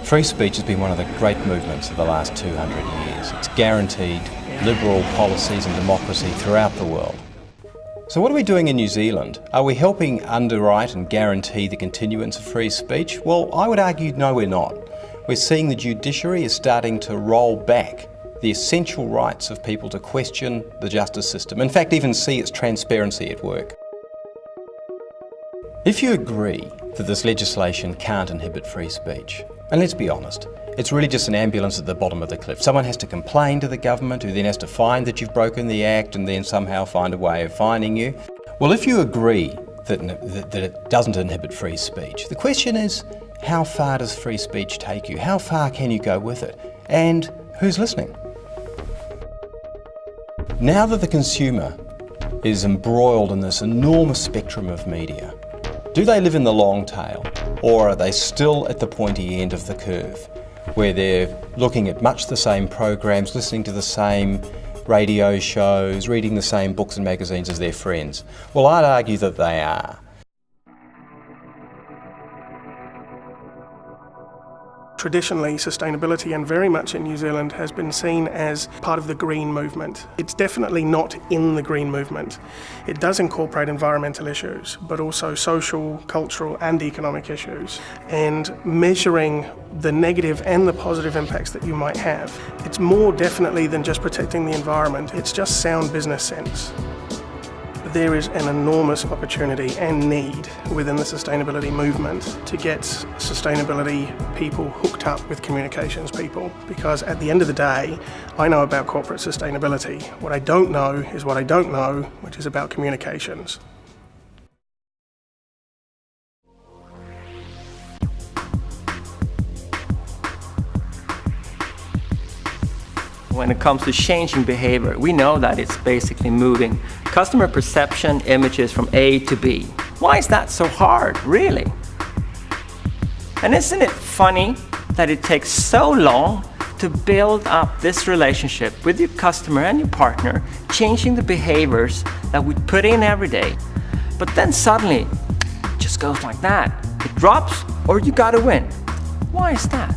Free speech has been one of the great movements of the last 200 years. It's guaranteed liberal policies and democracy throughout the world. So what are we doing in New Zealand? Are we helping underwrite and guarantee the continuance of free speech? Well, I would argue no, we're not. We're seeing the judiciary is starting to roll back the essential rights of people to question the justice system. In fact, even see its transparency at work. If you agree that this legislation can't inhibit free speech, and let's be honest, it's really just an ambulance at the bottom of the cliff. Someone has to complain to the government, who then has to find that you've broken the act and then somehow find a way of fining you. Well, if you agree that it doesn't inhibit free speech, the question is, how far does free speech take you? How far can you go with it? And who's listening? Now that the consumer is embroiled in this enormous spectrum of media, do they live in the long tail, or are they still at the pointy end of the curve, where they're looking at much the same programs, listening to the same radio shows, reading the same books and magazines as their friends? Well, I'd argue that they are. Traditionally, sustainability, and very much in New Zealand, has been seen as part of the green movement. It's definitely not in the green movement. It does incorporate environmental issues, but also social, cultural and economic issues. And measuring the negative and the positive impacts that you might have. It's more definitely than just protecting the environment, it's just sound business sense. There is an enormous opportunity and need within the sustainability movement to get sustainability people hooked up with communications people, because at the end of the day, I know about corporate sustainability. What I don't know is what I don't know, which is about communications. When it comes to changing behavior, we know that it's basically moving customer perception images from A to B. Why is that so hard, really? And isn't it funny that it takes so long to build up this relationship with your customer and your partner, changing the behaviors that we put in every day, but then suddenly it just goes like that. It drops or you gotta win. Why is that?